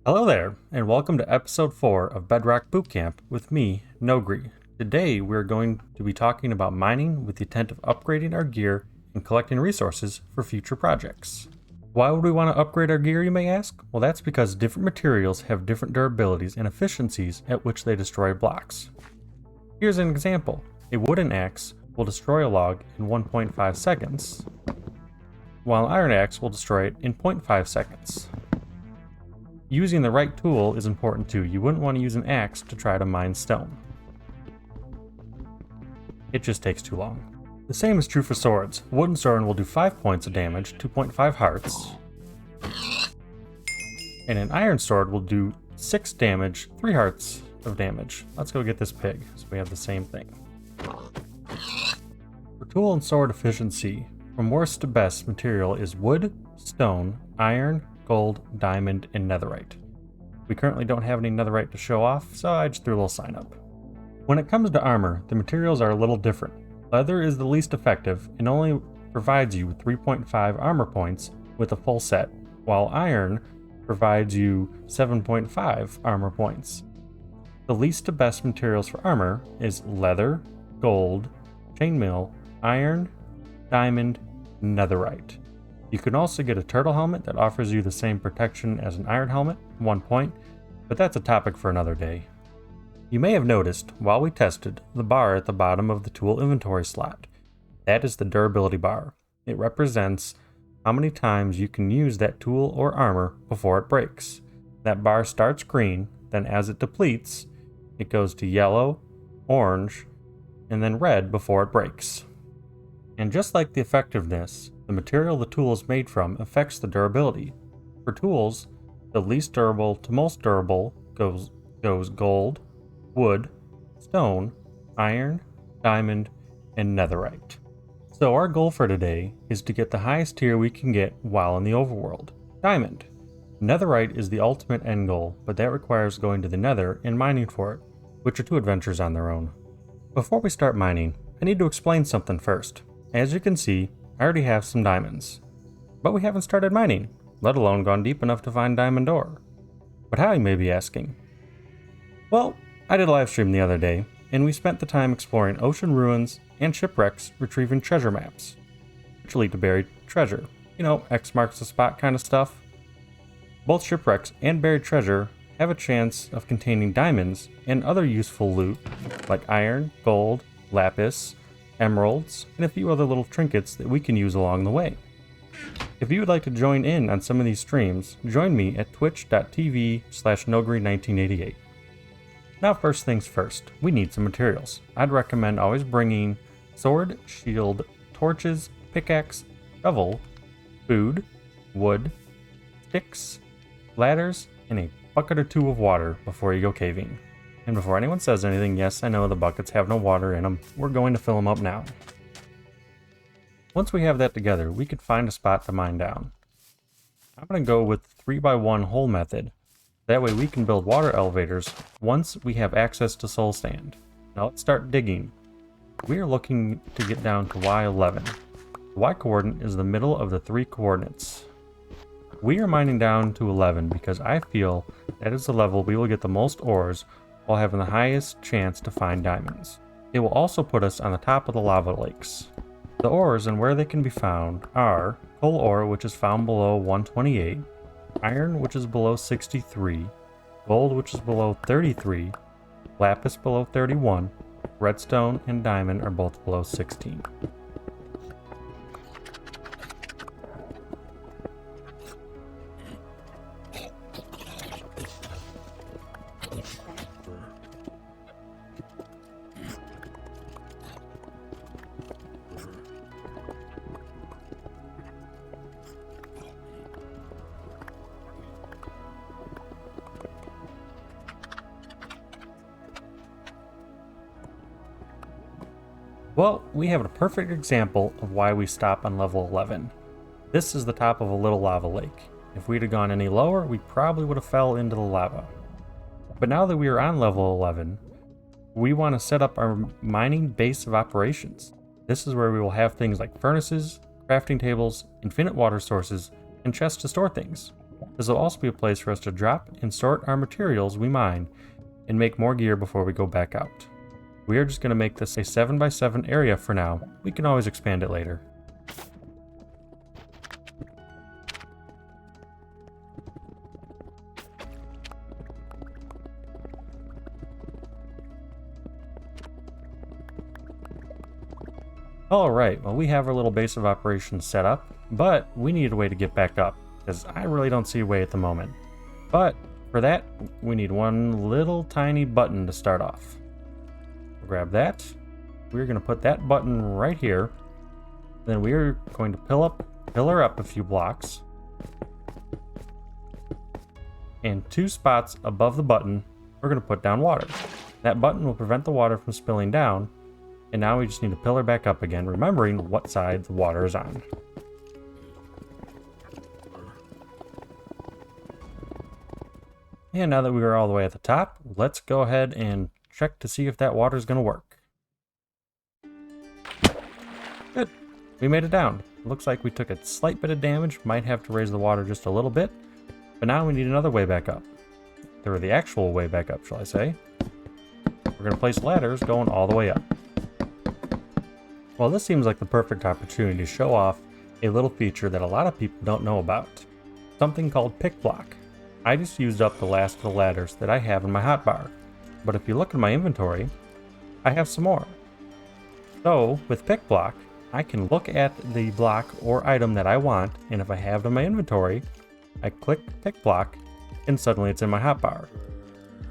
Hello there, and welcome to episode 4 of Bedrock Boot Camp with me, Nogri. Today we're going to be talking about mining with the intent of upgrading our gear and collecting resources for future projects. Why would we want to upgrade our gear, you may ask? Well, that's because different materials have different durabilities and efficiencies at which they destroy blocks. Here's an example. A wooden axe will destroy a log in 1.5 seconds, while an iron axe will destroy it in 0.5 seconds. Using the right tool is important too. You wouldn't want to use an axe to try to mine stone. It just takes too long. The same is true for swords. A wooden sword will do 5 points of damage, 2.5 hearts. And an iron sword will do 6 damage, 3 hearts of damage. Let's go get this pig, so we have the same thing. For tool and sword efficiency, from worst to best material is wood, stone, iron, gold, diamond, and netherite. We currently don't have any netherite to show off, so I just threw a little sign up. When it comes to armor, the materials are a little different. Leather is the least effective and only provides you with 3.5 armor points with a full set, while iron provides you 7.5 armor points. The least to best materials for armor is leather, gold, chainmail, iron, diamond, netherite. You can also get a turtle helmet that offers you the same protection as an iron helmet, 1 point, but that's a topic for another day. You may have noticed, while we tested, the bar at the bottom of the tool inventory slot. That is the durability bar. It represents how many times you can use that tool or armor before it breaks. That bar starts green, then as it depletes, it goes to yellow, orange, and then red before it breaks. And just like the effectiveness, the material the tool is made from affects the durability. For tools, the least durable to most durable goes gold, wood, stone, iron, diamond, and netherite. So our goal for today is to get the highest tier we can get while in the overworld, diamond. Netherite is the ultimate end goal, but that requires going to the nether and mining for it, which are 2 adventures on their own. Before we start mining, I need to explain something first. As you can see, I already have some diamonds, but we haven't started mining, let alone gone deep enough to find diamond ore. But how, you may be asking? Well, I did a live stream the other day, and we spent the time exploring ocean ruins and shipwrecks retrieving treasure maps, which lead to buried treasure. You know, X marks the spot kind of stuff. Both shipwrecks and buried treasure have a chance of containing diamonds and other useful loot like iron, gold, lapis, emeralds, and a few other little trinkets that we can use along the way. If you would like to join in on some of these streams, join me at twitch.tv/nogri1988. Now first things first, we need some materials. I'd recommend always bringing sword, shield, torches, pickaxe, shovel, food, wood, sticks, ladders, and a bucket or 2 of water before you go caving. And before anyone says anything, yes, I know the buckets have no water in them. We're going to fill them up now. Once we have that together, we could find a spot to mine down. I'm going to go with the 3x1 hole method. That way we can build water elevators once we have access to soul sand. Now let's start digging. We are looking to get down to Y11. The Y coordinate is the middle of the 3 coordinates. We are mining down to 11 because I feel that is the level we will get the most ores while having the highest chance to find diamonds. It will also put us on the top of the lava lakes. The ores and where they can be found are coal ore, which is found below 128, iron, which is below 63, gold, which is below 33, lapis below 31, redstone and diamond are both below 16. Well, we have a perfect example of why we stop on level 11. This is the top of a little lava lake. If we'd have gone any lower, we probably would have fell into the lava. But now that we are on level 11, we want to set up our mining base of operations. This is where we will have things like furnaces, crafting tables, infinite water sources, and chests to store things. This will also be a place for us to drop and sort our materials we mine and make more gear before we go back out. We are just going to make this a 7x7 area for now. We can always expand it later. Alright, well we have our little base of operations set up, but we need a way to get back up, because I really don't see a way at the moment. But for that, we need one little tiny button to start off. We'll grab that. We're going to put that button right here. Then we're going to pillar up a few blocks. And 2 spots above the button, we're going to put down water. That button will prevent the water from spilling down. And now we just need to pillar back up again, remembering what side the water is on. And now that we are all the way at the top, let's go ahead and check to see if that water is going to work. Good. We made it down. Looks like we took a slight bit of damage, might have to raise the water just a little bit, but now we need another way back up. Or the actual way back up, shall I say. We're going to place ladders going all the way up. Well, this seems like the perfect opportunity to show off a little feature that a lot of people don't know about. Something called pick block. I just used up the last of the ladders that I have in my hotbar, but if you look in my inventory, I have some more. So, with pick block, I can look at the block or item that I want, and if I have it in my inventory, I click pick block, and suddenly it's in my hotbar.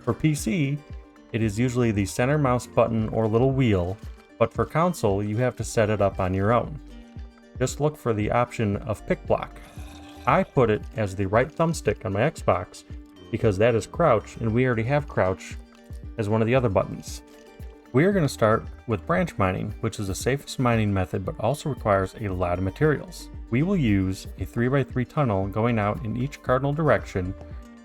For PC, it is usually the center mouse button or little wheel, but for console, you have to set it up on your own. Just look for the option of pick block. I put it as the right thumbstick on my Xbox because that is crouch, and we already have crouch as one of the other buttons. We are going to start with branch mining, which is the safest mining method but also requires a lot of materials. We will use a 3x3 tunnel going out in each cardinal direction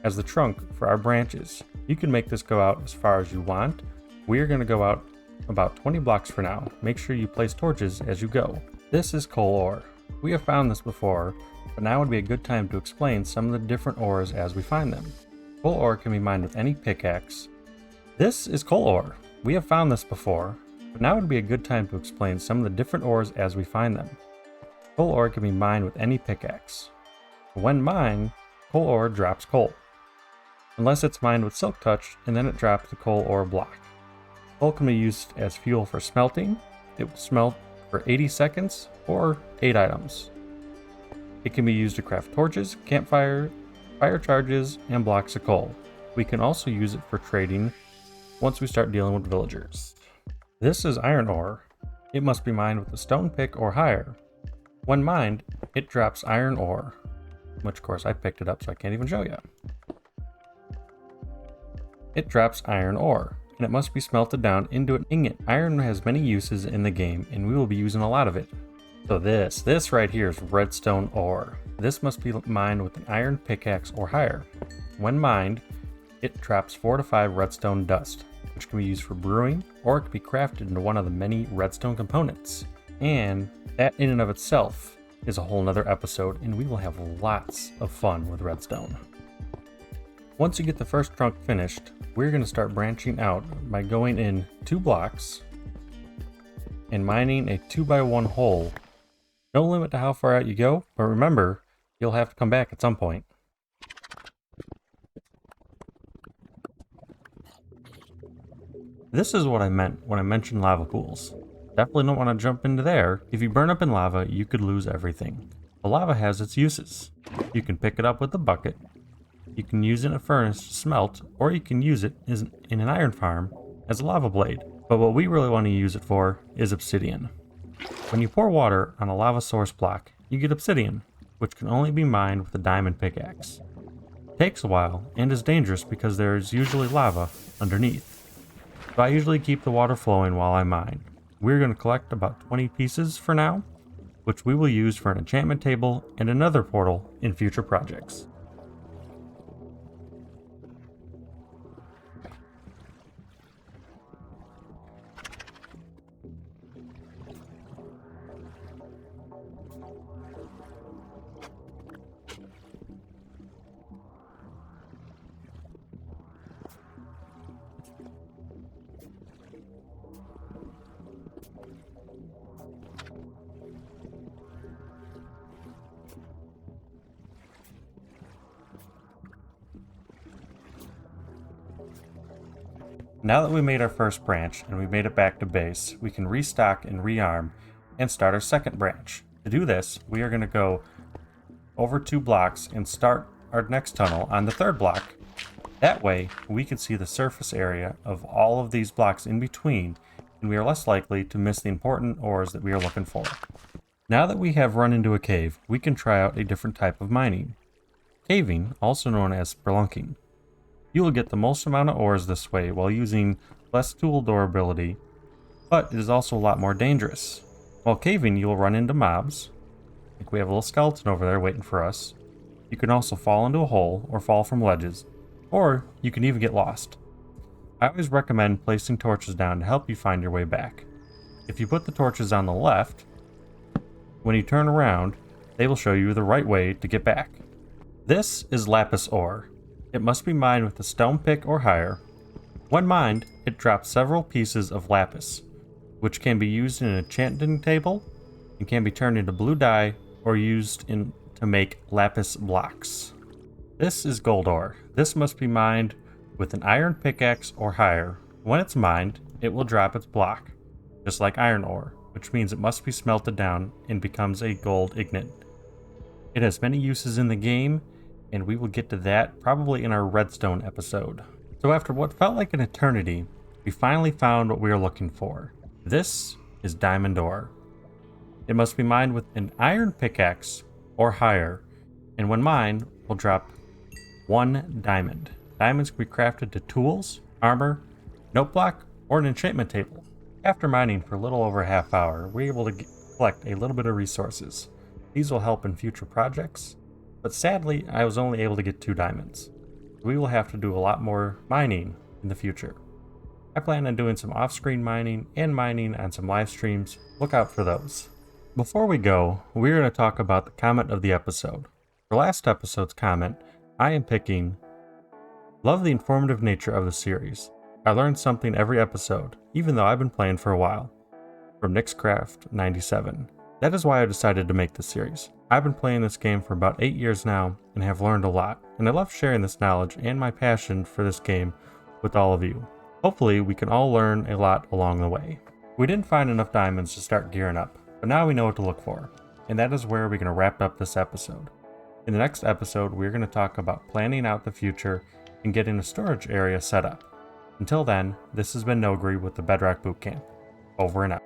as the trunk for our branches. You can make this go out as far as you want. We are going to go out about 20 blocks for now. Make sure you place torches as you go. This is coal ore. We have found this before, but now would be a good time to explain some of the different ores as we find them. Coal ore can be mined with any pickaxe. This is coal ore. We have found this before, but now would be a good time to explain some of the different ores as we find them. Coal ore can be mined with any pickaxe. When mined, coal ore drops coal. Unless it's mined with silk touch, and then it drops the coal ore block. Coal can be used as fuel for smelting. It will smelt for 80 seconds or 8 items. It can be used to craft torches, campfire, fire charges, and blocks of coal. We can also use it for trading once we start dealing with villagers. This is iron ore. It must be mined with a stone pick or higher. When mined, it drops iron ore, which of course I picked it up so I can't even show you. It drops iron ore, and it must be smelted down into an ingot. Iron has many uses in the game, and we will be using a lot of it. So this right here is redstone ore. This must be mined with an iron pickaxe or higher. When mined, it drops 4 to 5 redstone dust, which can be used for brewing, or it can be crafted into one of the many redstone components. And that in and of itself is a whole nother episode, and we will have lots of fun with redstone. Once you get the first trunk finished, we're going to start branching out by going in 2 blocks and mining a 2x1 hole. No limit to how far out you go, but remember, you'll have to come back at some point. This is what I meant when I mentioned lava pools. Definitely don't want to jump into there. If you burn up in lava, you could lose everything. The lava has its uses. You can pick it up with a bucket. You can use it in a furnace to smelt, or you can use it in an iron farm as a lava blade. But what we really want to use it for is obsidian. When you pour water on a lava source block, you get obsidian, which can only be mined with a diamond pickaxe. It takes a while and is dangerous because there is usually lava underneath. So I usually keep the water flowing while I mine. We're going to collect about 20 pieces for now, which we will use for an enchantment table and another portal in future projects. Now that we made our first branch and we made it back to base, we can restock and rearm and start our second branch. To do this, we are going to go over 2 blocks and start our next tunnel on the 3rd block. That way, we can see the surface area of all of these blocks in between, and we are less likely to miss the important ores that we are looking for. Now that we have run into a cave, we can try out a different type of mining. Caving, also known as spelunking. You will get the most amount of ores this way while using less tool durability, but it is also a lot more dangerous. While caving, you will run into mobs. Like we have a little skeleton over there waiting for us. You can also fall into a hole or fall from ledges, or you can even get lost. I always recommend placing torches down to help you find your way back. If you put the torches on the left, when you turn around, they will show you the right way to get back. This is Lapis ore. It must be mined with a stone pick or higher. When mined, it drops several pieces of lapis, which can be used in an enchanting table and can be turned into blue dye or used to make lapis blocks. This is gold ore. This must be mined with an iron pickaxe or higher. When it's mined, it will drop its block, just like iron ore, which means it must be smelted down and becomes a gold ingot. It has many uses in the game, and we will get to that probably in our redstone episode. So after what felt like an eternity, we finally found what we were looking for. This is diamond ore. It must be mined with an iron pickaxe or higher, and when mined, will drop 1 diamond. Diamonds can be crafted to tools, armor, note block, or an enchantment table. After mining for a little over a half hour, we're able to collect a little bit of resources. These will help in future projects, but sadly, I was only able to get 2 diamonds. We will have to do a lot more mining in the future. I plan on doing some off-screen mining and mining on some live streams. Look out for those. Before we go, we're going to talk about the comment of the episode. For last episode's comment, I am picking, "Love the informative nature of the series. I learned something every episode, even though I've been playing for a while." From Nixcraft97. That is why I decided to make this series. I've been playing this game for about 8 years now and have learned a lot, and I love sharing this knowledge and my passion for this game with all of you. Hopefully we can all learn a lot along the way. We didn't find enough diamonds to start gearing up, but now we know what to look for, and that is where we're going to wrap up this episode. In the next episode, we're going to talk about planning out the future and getting a storage area set up. Until then, this has been Nogri with the Bedrock Boot Camp. Over and out.